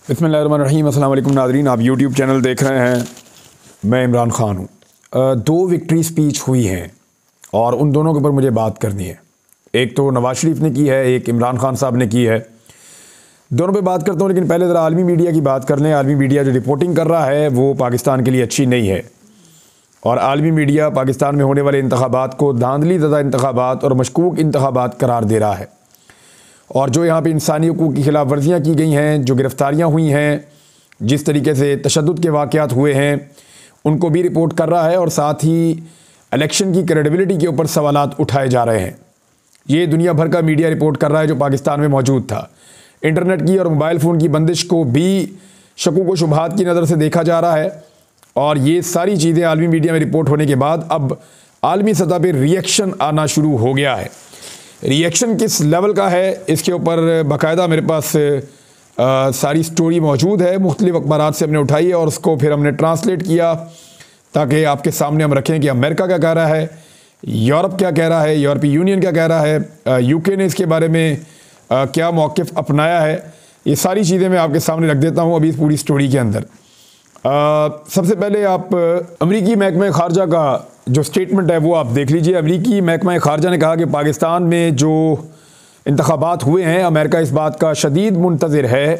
बिस्मिल्लाहिर्रहमानिर्रहीम। अस्सलाम वालेकुम नाज़रीन, आप यूट्यूब चैनल देख रहे हैं। मैं इमरान ख़ान हूँ। दो विक्ट्री स्पीच हुई हैं और उन दोनों के ऊपर मुझे बात करनी है। एक तो नवाज़ शरीफ ने की है, एक इमरान ख़ान साहब ने की है। दोनों पे बात करता हूँ, लेकिन पहले ज़रा आलमी मीडिया की बात कर लें। आलमी मीडिया जो रिपोर्टिंग कर रहा है वो पाकिस्तान के लिए अच्छी नहीं है और आलमी मीडिया पाकिस्तान में होने वाले इंतखाबात को धांधली ज़दा इंतखाबात और मशकूक इंतखाबात करार दे रहा है। और जो यहाँ पे इंसानी हुकूक़ की खिलाफ वर्जियाँ की गई हैं, जो गिरफ़्तारियाँ हुई हैं, जिस तरीके से तशद्दुद के वाक़यात हुए हैं, उनको भी रिपोर्ट कर रहा है और साथ ही इलेक्शन की क्रेडिबिलिटी के ऊपर सवालात उठाए जा रहे हैं। ये दुनिया भर का मीडिया रिपोर्ट कर रहा है जो पाकिस्तान में मौजूद था। इंटरनेट की और मोबाइल फ़ोन की बंदिश को भी शकूक व शुबहात की नज़र से देखा जा रहा है और ये सारी चीज़ें आलमी मीडिया में रिपोर्ट होने के बाद अब आलमी सतह पर रिएक्शन आना शुरू हो गया है। रिएक्शन किस लेवल का है इसके ऊपर बाकायदा मेरे पास सारी स्टोरी मौजूद है, मुख्तलिफ़ अखबारात से हमने उठाई है और उसको फिर हमने ट्रांसलेट किया ताकि आपके सामने हम रखें कि अमेरिका क्या कह रहा है, यूरोप क्या कह रहा है, यूरोपीय यूनियन क्या कह रहा है, यूके ने इसके बारे में क्या मौक़िफ़ अपनाया है। ये सारी चीज़ें मैं आपके सामने रख देता हूँ अभी इस पूरी स्टोरी के अंदर। सबसे पहले आप अमरीकी महकमा ख़ारजा का जो स्टेटमेंट है वो आप देख लीजिए। अमरीकी महकमा ख़ारजा ने कहा कि पाकिस्तान में जो इंतखाबात हुए हैं, अमेरिका इस बात का शदीद मुंतज़िर है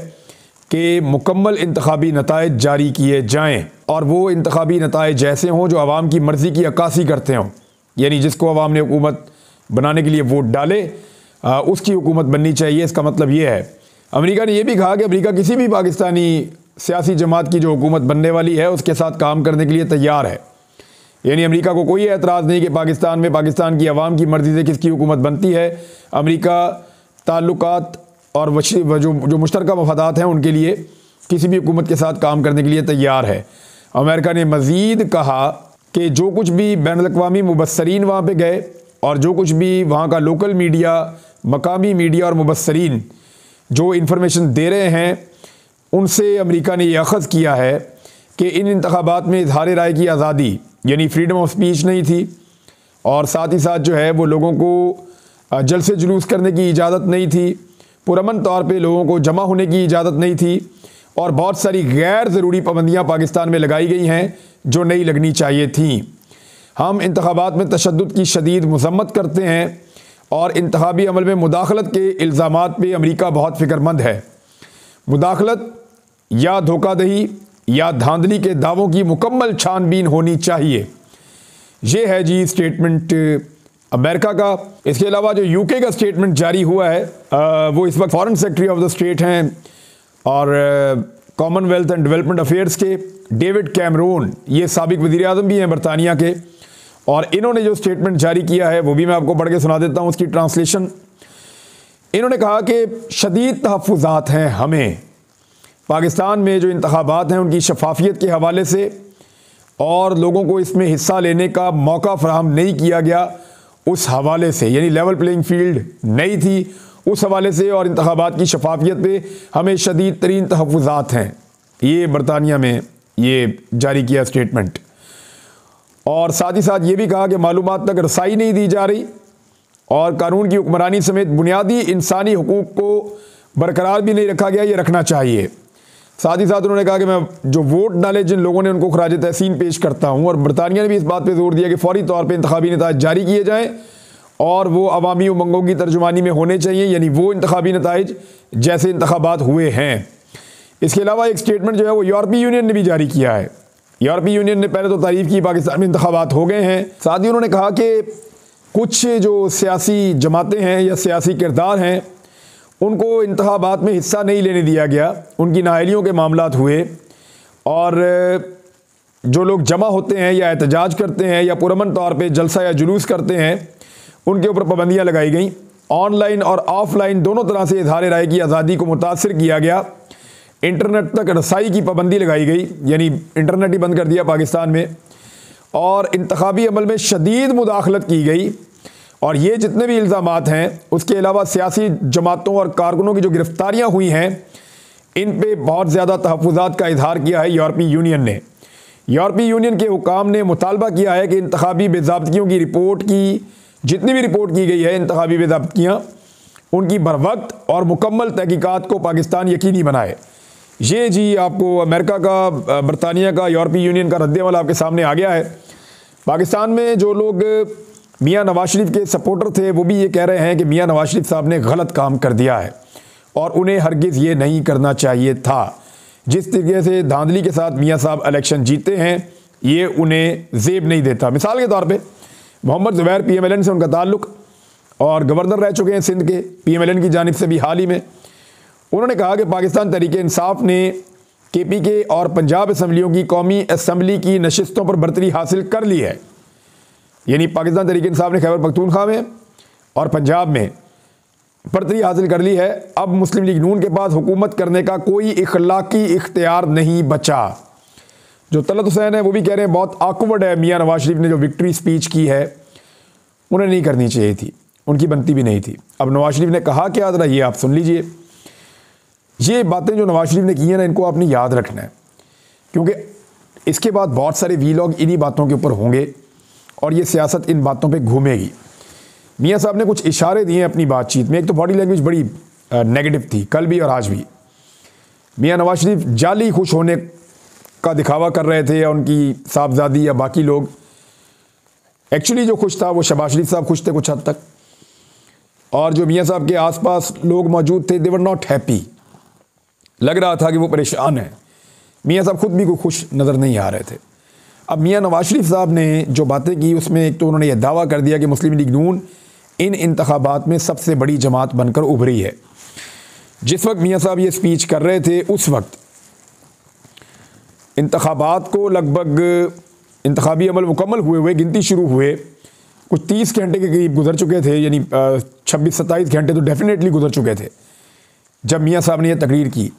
कि मुकम्मल इंतखाबी नताइज जारी किए जाएँ और वो इंतखाबी नताइज ऐसे हों जो आवाम की मर्ज़ी की अक्कासी करते हों, यानी जिसको आवाम ने हुकूमत बनाने के लिए वोट डाले उसकी हुकूमत बननी चाहिए। इसका मतलब ये है। अमेरिका ने यह भी कहा कि अमेरिका किसी भी पाकिस्तानी सियासी जमात की जो हुकूमत बनने वाली है उसके साथ काम करने के लिए तैयार है। यानी अमेरिका को कोई एतराज़ नहीं कि पाकिस्तान में पाकिस्तान की आवाम की मर्ज़ी से किसकी हुकूमत बनती है। अमेरिका ताल्लुकात और जो मुश्तरका मफादात हैं उनके लिए किसी भी हुकूमत के साथ काम करने के लिए तैयार है। अमेरिका ने मज़ीद कहा कि जो कुछ भी बैनुल-अक़वामी मुबस्सरीन वहाँ पे गए और जो कुछ भी वहाँ का लोकल मीडिया, मकामी मीडिया और मुबस्सरीन जो इन्फॉर्मेशन दे रहे हैं, उनसे अमेरिका ने यह अख़ज़ किया है कि इन इंतखाबात में इज़हार राय की आज़ादी यानी फ्रीडम ऑफ स्पीच नहीं थी और साथ ही साथ जो है वो लोगों को जलसे जुलूस करने की इजाज़त नहीं थी, पुरअमन तौर पे लोगों को जमा होने की इजाज़त नहीं थी और बहुत सारी गैर ज़रूरी पाबंदियाँ पाकिस्तान में लगाई गई हैं जो नहीं लगनी चाहिए थीं। हम इंतखाबात में तशद्दुद की शदीद मज़म्मत करते हैं और इंतखाबी अमल में मुदाखलत के इल्ज़ामात पे अमेरिका बहुत फ़िक्रमंद है। मुदाखलत या धोखाधड़ी या धांधली के दावों की मुकम्मल छानबीन होनी चाहिए। ये है जी स्टेटमेंट अमेरिका का। इसके अलावा जो यूके का स्टेटमेंट जारी हुआ है वो इस वक्त foreign secretary of the state हैं और कॉमनवेल्थ एंड डेवलपमेंट अफेयर्स के डेविड कैमरून, ये साबिक वज़ीर आज़म भी हैं बरतानिया के, और इन्होंने जो स्टेटमेंट जारी किया है वो भी मैं आपको पढ़ के सुना देता हूँ उसकी ट्रांसलेशन। इन्होंने कहा कि शदीद तहफ़्फ़ुज़ात हैं हमें पाकिस्तान में जो इंतखाबात हैं उनकी शफाफियत के हवाले से और लोगों को इसमें हिस्सा लेने का मौका फ़राहम नहीं किया गया उस हवाले से, यानी लेवल प्लेइंग फील्ड नहीं थी उस हवाले से और इंतखाबात की शफाफियत पे हमें शदीद तरीन तहफ़्फ़ुज़ात हैं। ये बरतानिया में ये जारी किया स्टेटमेंट। और साथ ही साथ ये भी कहा कि मालूमात तक रसाई नहीं दी जा रही और कानून की हुक्मरानी समेत बुनियादी इंसानी हुकूक़ को बरकरार भी नहीं रखा गया, ये रखना चाहिए। साथ ही साथ उन्होंने कहा कि मैं जो वोट डाले जिन लोगों ने उनको खराज तहसीन पेश करता हूँ। और बरतानिया ने भी इस बात पे जोर दिया कि फौरी तौर पे इंतखाबी नताइज जारी किए जाएँ और वो अवामी उमंगों की तर्जुमानी में होने चाहिए, यानी वो इंतखाबी नताइज जैसे इंतखाबात हुए हैं। इसके अलावा एक स्टेटमेंट जो है वो यूरोपीय यूनियन ने भी जारी किया है। यूरोपीय यूनियन ने पहले तो तारीफ़ की पाकिस्तान में इंतखाबात हो गए हैं, साथ ही उन्होंने कहा कि कुछ जो सियासी जमातें हैं या सियासी किरदार हैं उनको इंतखाबात में हिस्सा नहीं लेने दिया गया, उनकी नाअहलियों के मामलात हुए और जो लोग जमा होते हैं या एहतजाज करते हैं या पुरअमन तौर पे जलसा या जुलूस करते हैं उनके ऊपर पाबंदियाँ लगाई गई। ऑनलाइन और ऑफलाइन दोनों तरह से इज़हार राय की आज़ादी को मुतासर किया गया। इंटरनेट तक रसाई की पाबंदी लगाई गई, यानी इंटरनेट ही बंद कर दिया पाकिस्तान में, और इंतखाबी अमल में शदीद मुदाखलत की गई। और ये जितने भी इल्ज़ामात हैं उसके अलावा सियासी जमातों और कारकुनों की जो गिरफ़्तारियाँ हुई हैं इन पे बहुत ज़्यादा तहफ़्फ़ुज़ात का इज़हार किया है यूरोपीय यूनियन ने। यूरोपीय यूनियन के हुकाम ने मुतालबा किया है कि इंतखाबी बेज़ाब्तियों की रिपोर्ट की जितनी भी रिपोर्ट की गई है इंतखाबी बेज़ाब्तियाँ उनकी बरवक्त और मुकम्मल तहकीकात को पाकिस्तान यकीनी बनाए। ये जी आपको अमेरिका का, बरतानिया का, यूरोपीय यूनियन का रद्द-ए-अमल आपके सामने आ गया है। पाकिस्तान में जो लोग मियां नवाज शरीफ के सपोर्टर थे वो भी ये कह रहे हैं कि मियां नवाज शरीफ साहब ने गलत काम कर दिया है और उन्हें हरगिज़ ये नहीं करना चाहिए था। जिस तरीके से धांधली के साथ मियां साहब इलेक्शन जीते हैं ये उन्हें ज़ेब नहीं देता। मिसाल के तौर पे मोहम्मद ज़ुबैर PMLN से उनका ताल्लुक़ और गवर्नर रह चुके हैं सिंध के PMLN की जानिब से भी हाल ही में। उन्होंने कहा कि पाकिस्तान तहरीक इंसाफ ने KPK और पंजाब असम्बलियों की कौमी असम्बली की नशिस्तों पर बरतरी हासिल कर ली है। यानी पाकिस्तान तहरीक इंसाफ ने खैबर पख्तूनख्वा में और पंजाब में बरतरी हासिल कर ली है। अब मुस्लिम लीग नून के पास हुकूमत करने का कोई इखलाकी इख्तियार नहीं बचा। जो तलत हुसैन है वो भी कह रहे हैं बहुत ऑकवर्ड है, मियां नवाज शरीफ ने जो विक्ट्री स्पीच की है उन्हें नहीं करनी चाहिए थी, उनकी बनती भी नहीं थी। अब नवाज शरीफ ने कहा क्या ज़रा ये आप सुन लीजिए। ये बातें जो नवाज शरीफ ने की हैं ना, इनको आपने याद रखना है, क्योंकि इसके बाद बहुत सारे वीलॉग इन्हीं बातों के ऊपर होंगे और ये सियासत इन बातों पे घूमेगी। मियां साहब ने कुछ इशारे दिए अपनी बातचीत में। एक तो बॉडी लैंग्वेज बड़ी नेगेटिव थी कल भी और आज भी। मियां नवाज शरीफ जाली खुश होने का दिखावा कर रहे थे या उनकी साहबजादी या बाकी लोग। एक्चुअली जो खुश था वो शहबाज शरीफ साहब खुश थे कुछ हद तक, और जो मियां साहब के आसपास लोग मौजूद थे दे वर नॉट हैप्पी। लग रहा था कि वो परेशान हैं। मियां साहब खुद भी कोई खुश नज़र नहीं आ रहे थे। अब मियां नवाज शरीफ साहब ने जो बातें की उसमें एक तो उन्होंने यह दावा कर दिया कि मुस्लिम लीग नून इन इंतखाबात में सबसे बड़ी जमात बनकर उभरी है। जिस वक्त मियां साहब ये स्पीच कर रहे थे उस वक्त इंतखाबात को लगभग इंतखाबी अमल मुकम्मल हुए गिनती शुरू हुए कुछ 30 घंटे के करीब गुजर चुके थे, यानी 26-27 घंटे तो डेफिनेटली गुजर चुके थे जब मियां साहब ने यह तकरीर की।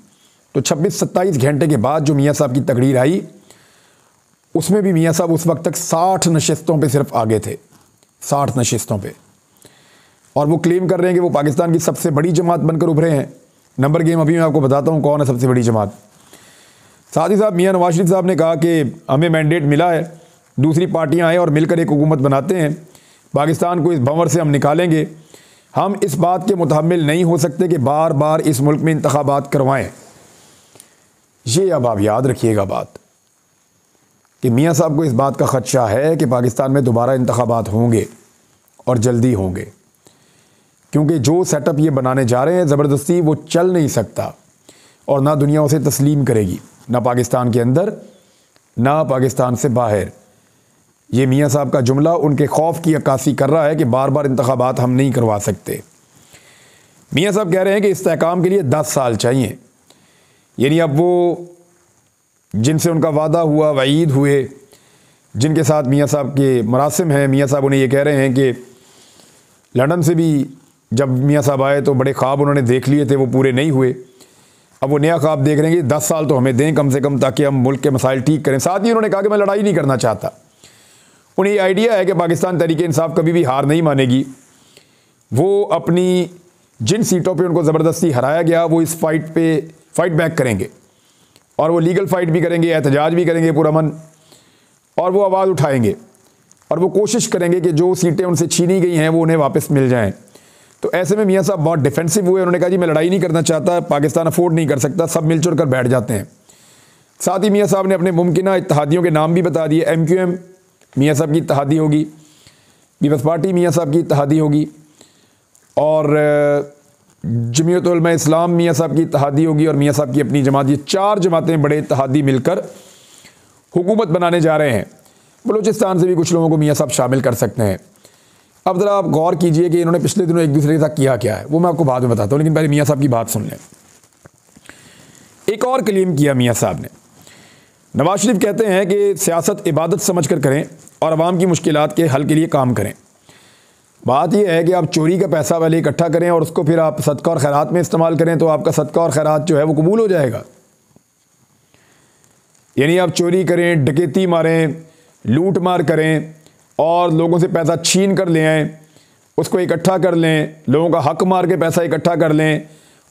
तो 26-27 घंटे के बाद जो मियां साहब की तकरीर आई उसमें भी मियां साहब उस वक्त तक 60 नशिस्तों पे सिर्फ आगे थे, 60 नशिस्तों पे, और वो क्लेम कर रहे हैं कि वो पाकिस्तान की सबसे बड़ी जमात बनकर उभरे हैं। नंबर गेम अभी मैं आपको बताता हूँ कौन है सबसे बड़ी जमात। साथ ही साहब मियां नवाज शरीफ साहब ने कहा कि हमें मैंडेट मिला है, दूसरी पार्टियाँ आएँ और मिलकर एक हुकूमत बनाते हैं, पाकिस्तान को इस भंवर से हम निकालेंगे। हम इस बात के मुतहम्मिल नहीं हो सकते कि बार बार इस मुल्क में इंतखाबात करवाएं। ये अब आप याद रखिएगा बात कि मियां साहब को इस बात का ख़दशा है कि पाकिस्तान में दोबारा इंतखाबात होंगे और जल्दी होंगे, क्योंकि जो सेटअप ये बनाने जा रहे हैं ज़बरदस्ती वो चल नहीं सकता और ना दुनिया उसे तस्लीम करेगी, ना पाकिस्तान के अंदर ना पाकिस्तान से बाहर। ये मियां साहब का जुमला उनके खौफ की अक्कासी कर रहा है कि बार बार इंतखाबात हम नहीं करवा सकते। मियां साहब कह रहे हैं कि इस्तेहकाम के लिए 10 साल चाहिए। यानी अब वो जिनसे उनका वादा हुआ, वईद हुए, जिनके साथ मियां साहब के मरासिम हैं, मियां साहब उन्हें ये कह रहे हैं कि लंदन से भी जब मियां साहब आए तो बड़े ख्वाब उन्होंने देख लिए थे, वो पूरे नहीं हुए। अब वो नया ख्वाब देख रहे हैं कि 10 साल तो हमें दें कम से कम, ताकि हम मुल्क के मसाइल ठीक करें। साथ ही उन्होंने कहा कि मैं लड़ाई नहीं करना चाहता। उन्हें ये आइडिया है कि पाकिस्तान तहरीक इंसाफ कभी भी हार नहीं मानेगी। वो अपनी जिन सीटों पे उनको ज़बरदस्ती हराया गया वो इस फाइट बैक करेंगे, और वो लीगल फ़ाइट भी करेंगे, एहतजाज भी करेंगे पुरअमन, और वो आवाज़ उठाएंगे और वो कोशिश करेंगे कि जो सीटें उनसे छीनी गई हैं वो उन्हें वापस मिल जाएं। तो ऐसे में मियां साहब बहुत डिफेंसिव हुए। उन्होंने कहा जी मैं लड़ाई नहीं करना चाहता, पाकिस्तान अफोर्ड नहीं कर सकता, सब मिलजुल कर बैठ जाते हैं। साथ ही मियां साहब ने अपने मुमकिन इत्तेहादियों के नाम भी बता दिए। MQM मियां साहब की इत्तेहादी होगी, पीपल्स पार्टी मियां साहब की इत्तेहादी होगी, और जमीयत उलमा इस्लाम मियां साहब की इत्तेहादी होगी, और मियां साहब की अपनी जमात। ये 4 जमातें बड़े इत्तेहादी मिलकर हुकूमत बनाने जा रहे हैं। बलूचिस्तान से भी कुछ लोगों को मियां साहब शामिल कर सकते हैं। अब ज़रा आप गौर कीजिए कि इन्होंने पिछले दिनों एक दूसरे के साथ किया क्या है, वो मैं आपको बाद में बताता हूँ, लेकिन पहले मियां साहब की बात सुन लें। एक और क्लेम किया मियां साहब ने। नवाज शरीफ कहते हैं कि सियासत इबादत समझ कर करें और आवाम की मुश्किलात के हल के लिए काम करें। बात यह है कि आप चोरी का पैसा पहले इकट्ठा करें और उसको फिर आप सदका और खैरात में इस्तेमाल करें, तो आपका सदका और खैरात जो है वो कबूल हो जाएगा। यानी आप चोरी करें, डकैती मारें, लूट मार करें और लोगों से पैसा छीन कर ले आएँ, उसको इकट्ठा कर लें, लोगों का हक मार के पैसा इकट्ठा कर लें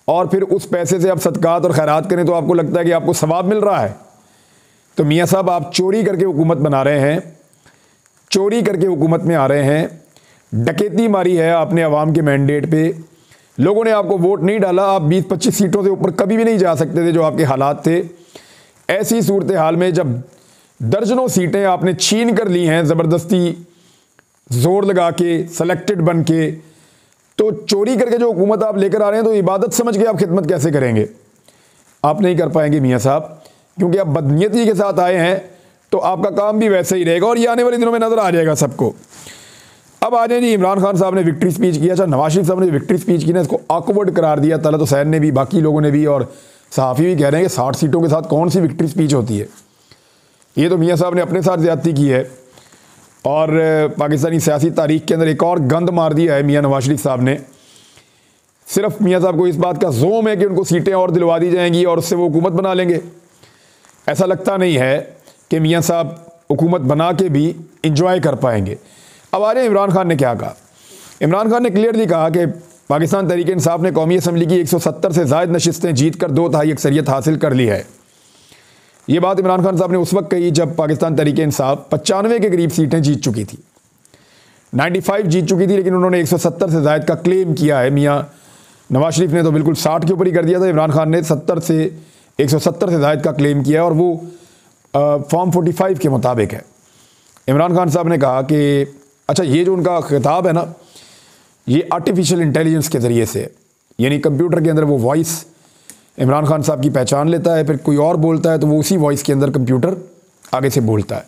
और फिर उस पैसे से आप सदकात और खैरात करें, तो आपको लगता है कि आपको सवाब मिल रहा है। तो मियाँ साहब आप चोरी करके हुकूमत बना रहे हैं, चोरी करके हुकूमत में आ रहे हैं, डकैती मारी है आपने अवाम के मैंडेट पे, लोगों ने आपको वोट नहीं डाला, आप 20-25 सीटों से ऊपर कभी भी नहीं जा सकते थे जो आपके हालात थे। ऐसी सूरत हाल में जब दर्जनों सीटें आपने छीन कर ली हैं ज़बरदस्ती जोर लगा के, सेलेक्टेड बन के, तो चोरी करके जो हुकूमत आप लेकर आ रहे हैं तो इबादत समझ के आप खिदमत कैसे करेंगे? आप नहीं कर पाएंगे मियाँ साहब, क्योंकि आप बदनीयती के साथ आए हैं तो आपका काम भी वैसे ही रहेगा और ये आने वाले दिनों में नजर आ जाएगा सबको। अब आ जाए जी, इमरान खान साहब ने विक्ट्री स्पीच किया। अच्छा, नवाज शरीफ साहब ने विक्ट्री स्पीच की ना, इसको ऑकवर्ड करार दिया। तलत हुसैन ने भी, बाकी लोगों ने भी, और सहाफ़ी भी कह रहे हैं कि 60 सीटों के साथ कौन सी विक्ट्री स्पीच होती है। ये तो मियाँ साहब ने अपने साथ ज़्यादती की है और पाकिस्तानी सियासी तारीख के अंदर एक और गंद मार दिया है मियाँ नवाज शरीफ साहब ने। सिर्फ मियाँ साहब को इस बात का ज़ोम है कि उनको सीटें और दिलवा दी जाएंगी और उससे वो हुकूमत बना लेंगे। ऐसा लगता नहीं है कि मियाँ साहब हुकूमत बना के भी इंजॉय कर पाएंगे। अब आ रहे हैं इमरान खान ने क्या कहा। इमरान खान ने क्लियरली कहा कि पाकिस्तान तहरीक इंसाफ ने कौमी असम्बली की 170 से ज़ायद नशिस्तें जीत कर 2/3 अक्सरियत हासिल कर ली है। ये बात इमरान खान साहब ने उस वक्त कही जब पाकिस्तान तहरीक इंसाफ 95 के करीब सीटें जीत चुकी थी, 95 जीत चुकी थी, लेकिन उन्होंने 170 से ज़ायद का क्लेम किया है। मियाँ नवाज शरीफ ने तो बिल्कुल 60 के ऊपर ही कर दिया था, इमरान खान ने 170 से ज़ायद का क्लेम किया है और वो फॉर्म 45 के मुताबिक है। इमरान खान साहब ने कहा कि अच्छा, ये जो उनका खिताब है ना, ये आर्टिफिशियल इंटेलिजेंस के ज़रिए से, यानी कंप्यूटर के अंदर वो वॉइस इमरान खान साहब की पहचान लेता है, फिर कोई और बोलता है तो वो उसी वॉइस के अंदर कंप्यूटर आगे से बोलता है।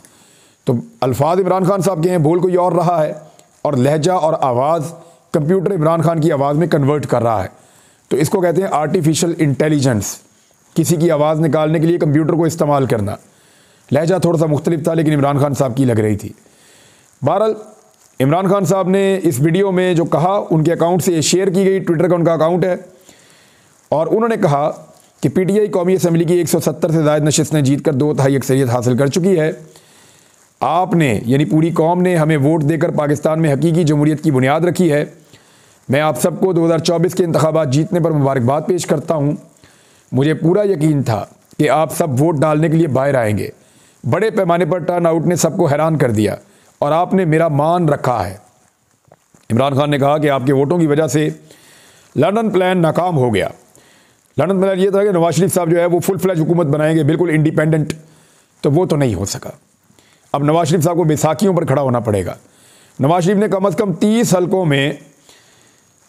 तो अल्फाज इमरान खान साहब के हैं, बोल कोई और रहा है, और लहजा और आवाज़ कंप्यूटर इमरान खान की आवाज़ में कन्वर्ट कर रहा है। तो इसको कहते हैं आर्टिफिशियल इंटेलिजेंस, किसी की आवाज़ निकालने के लिए कंप्यूटर को इस्तेमाल करना। लहजा थोड़ा सा मुख्तलिफ था, लेकिन इमरान खान साहब की लग रही थी। बहरहाल इमरान खान साहब ने इस वीडियो में जो कहा, उनके अकाउंट से शेयर की गई, ट्विटर का उनका अकाउंट है, और उन्होंने कहा कि पीटीआई कौमी असम्बली की 170 से ज़ायद नशिस्तें जीत कर 2/3 अक्सरियत हासिल कर चुकी है। आपने यानी पूरी कौम ने हमें वोट देकर पाकिस्तान में हकीकी जमहूरियत की बुनियाद रखी है। मैं आप सबको 2024 के इंतखाबात जीतने पर मुबारकबाद पेश करता हूँ। मुझे पूरा यकीन था कि आप सब वोट डालने के लिए बाहर आएंगे। बड़े पैमाने पर टर्न आउट ने सबको हैरान कर दिया और आपने मेरा मान रखा है। इमरान खान ने कहा कि आपके वोटों की वजह से लंदन प्लान नाकाम हो गया। लंदन प्लान ये था कि नवाज शरीफ साहब जो है वो फुल फ्लैज हुकूमत बनाएंगे, बिल्कुल इंडिपेंडेंट, तो वो तो नहीं हो सका। अब नवाज शरीफ साहब को बैसाखियों पर खड़ा होना पड़ेगा। नवाज शरीफ ने कम अज़ कम 30 हलकों में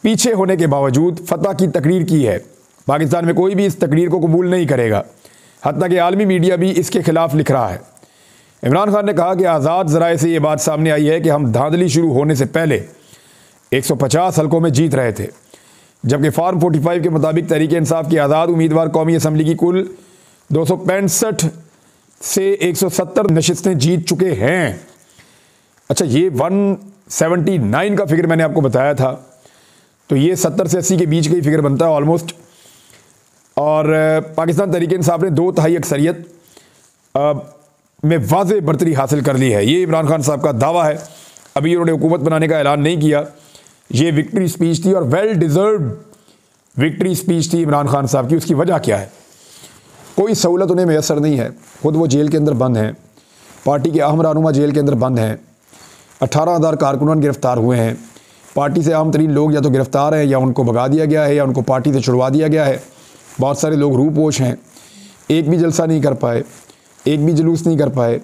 पीछे होने के बावजूद फतह की तकरीर की है। पाकिस्तान में कोई भी इस तकरीर को कबूल नहीं करेगा, हत्ता कि आलमी मीडिया भी इसके खिलाफ लिख रहा है। इमरान खान ने कहा कि आज़ाद ज़राए से ये बात सामने आई है कि हम धांधली शुरू होने से पहले 150 हलकों में जीत रहे थे, जबकि फॉर्म 45 के मुताबिक तहरीक इंसाफ के आज़ाद उम्मीदवार कौमी असम्बली की कुल 265 से 170 नशिस्तें जीत चुके हैं। अच्छा, ये 179 का फिगर मैंने आपको बताया था, तो ये 70 से 80 के बीच का ही फिगर बनता है ऑलमोस्ट। और पाकिस्तान तहरीक इंसाफ ने 2/3 अक्सरियत में वाज़ेह बरतरी हासिल कर ली है। ये इमरान खान साहब का दावा है। अभी उन्होंने हुकूमत बनाने का ऐलान नहीं किया। ये विक्ट्री स्पीच थी और वेल डिज़र्व्ड विक्ट्री स्पीच थी इमरान खान साहब की। उसकी वजह क्या है? कोई सहूलत उन्हें मैसर नहीं है। खुद वो जेल के अंदर बंद हैं, पार्टी के अहम रहनुमा जेल के अंदर बंद हैं, 18,000 कारकुनान गिरफ्तार हुए हैं। पार्टी से अहम तरीन लोग या तो गिरफ्तार हैं या उनको भगा दिया गया है या उनको पार्टी से छुड़वा दिया गया है। बहुत सारे लोग रूपोश हैं, एक भी जलसा नहीं कर पाए, एक भी जुलूस नहीं कर पाए,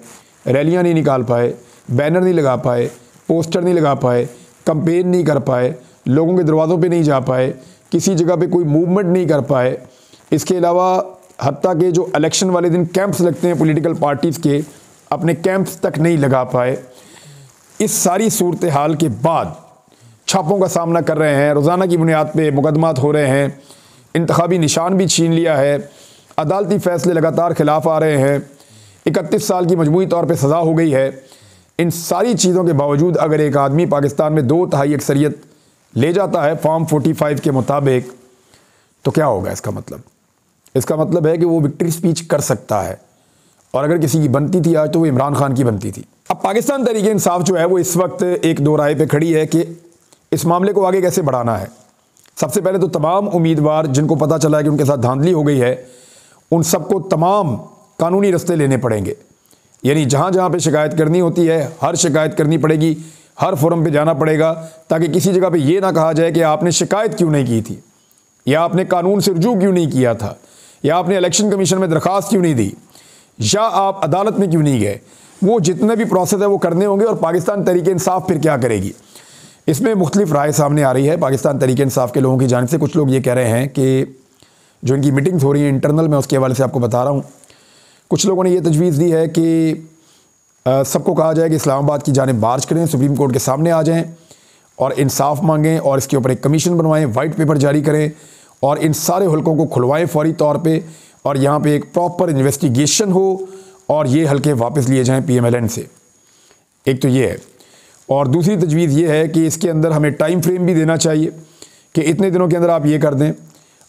रैलियां नहीं निकाल पाए, बैनर नहीं लगा पाए, पोस्टर नहीं लगा पाए, कंपेन नहीं कर पाए, लोगों के दरवाज़ों पे नहीं जा पाए, किसी जगह पे कोई मूवमेंट नहीं कर पाए। इसके अलावा हत्ता के जो इलेक्शन वाले दिन कैंप्स लगते हैं पॉलिटिकल पार्टीज़ के, अपने कैंप्स तक नहीं लगा पाए। इस सारी सूरत हाल के बाद छापों का सामना कर रहे हैं, रोज़ाना की बुनियाद पे मुकदमात हो रहे हैं, इंतखाबी निशान भी छीन लिया है, अदालती फ़ैसले लगातार खिलाफ आ रहे हैं, 31 साल की मजमूई तौर पे सज़ा हो गई है। इन सारी चीज़ों के बावजूद अगर एक आदमी पाकिस्तान में 2/3 अक्सरियत ले जाता है फॉर्म 45 के मुताबिक, तो क्या होगा इसका मतलब? इसका मतलब है कि वो विक्ट्री स्पीच कर सकता है, और अगर किसी की बनती थी आज तो वो इमरान खान की बनती थी। अब पाकिस्तान तहरीक इंसाफ जो है वो इस वक्त एक दो राय पे खड़ी है कि इस मामले को आगे कैसे बढ़ाना है। सबसे पहले तो तमाम उम्मीदवार जिनको पता चला है कि उनके साथ धांधली हो गई है, उन सबको तमाम कानूनी रास्ते लेने पड़ेंगे। यानी जहाँ जहाँ पे शिकायत करनी होती है, हर शिकायत करनी पड़ेगी हर फोरम पे जाना पड़ेगा, ताकि किसी जगह पे ये ना कहा जाए कि आपने शिकायत क्यों नहीं की थी, या आपने कानून से रुजू क्यों नहीं किया था, या आपने इलेक्शन कमीशन में दरख्वास्त क्यों नहीं दी, या आप अदालत में क्यों नहीं गए। वो जितने भी प्रोसेस है वो करने होंगे। और पाकिस्तान तहरीक इंसाफ फिर क्या करेगी, इसमें मुख्तलिफ राय सामने आ रही है। पाकिस्तान तहरीक इंसाफ के लोगों की जानिब से कुछ लोग ये कह रहे हैं कि जो इनकी मीटिंग्स हो रही हैं इंटरनल, मैं उसके हवाले से आपको बता रहा हूँ। कुछ लोगों ने ये तजवीज़ दी है कि सबको कहा जाए कि इस्लामाबाद की जानिब मार्च करें, सुप्रीम कोर्ट के सामने आ जाएं और इंसाफ मांगें, और इसके ऊपर एक कमीशन बनवाएं, वाइट पेपर जारी करें और इन सारे हल्कों को खुलवाएं फौरी तौर पे, और यहाँ पे एक प्रॉपर इन्वेस्टिगेशन हो और ये हल्के वापस लिए जाएं PMLN से। एक तो ये है। और दूसरी तजवीज़ ये है कि इसके अंदर हमें टाइम फ्रेम भी देना चाहिए कि इतने दिनों के अंदर आप ये कर दें।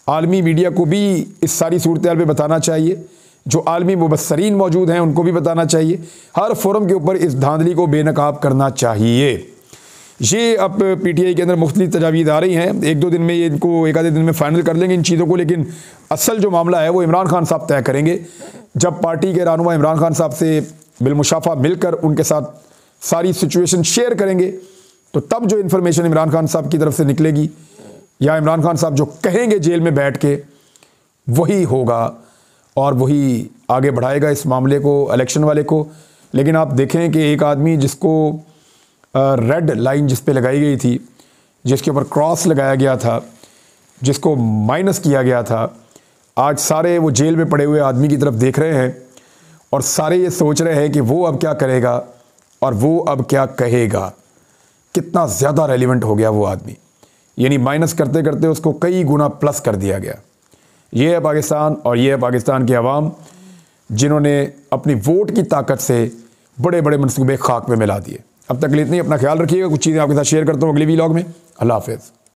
आलमी मीडिया को भी इस सारी सूरत हाल पे बताना चाहिए, जो आलमी मुबस्सरीन मौजूद हैं उनको भी बताना चाहिए। हर फोरम के ऊपर इस धांधली को बेनकाब करना चाहिए। ये अब PTI के अंदर मुख्तलिफ तजावीज़ आ रही हैं। एक दो दिन में ये इनको एक आधे दिन में फ़ाइनल कर लेंगे इन चीज़ों को, लेकिन असल जो मामला है वो इमरान खान साहब तय करेंगे। जब पार्टी के रहनुमा इमरान खान साहब से बिलमुशाफा मिलकर उनके साथ सारी सिचुएशन शेयर करेंगे, तो तब जो इन्फॉर्मेशन इमरान खान साहब की तरफ से निकलेगी, या इमरान खान साहब जो कहेंगे जेल में बैठ के, वही होगा और वही आगे बढ़ाएगा इस मामले को, इलेक्शन वाले को। लेकिन आप देखें कि एक आदमी जिसको रेड लाइन जिस पे लगाई गई थी, जिसके ऊपर क्रॉस लगाया गया था, जिसको माइनस किया गया था, आज सारे वो जेल में पड़े हुए आदमी की तरफ देख रहे हैं और सारे ये सोच रहे हैं कि वो अब क्या करेगा और वो अब क्या कहेगा। कितना ज़्यादा रेलिवेंट हो गया वो आदमी, यानी माइनस करते करते उसको कई गुना प्लस कर दिया गया। ये है पाकिस्तान और ये है पाकिस्तान की आवाम, जिन्होंने अपनी वोट की ताकत से बड़े बड़े मंसूबे खाक में मिला दिए। अब तक इतनी, अपना ख्याल रखिएगा। कुछ चीज़ें आपके साथ शेयर करता हूँ अगले व्लॉग में। अल्लाह हाफ़िज़।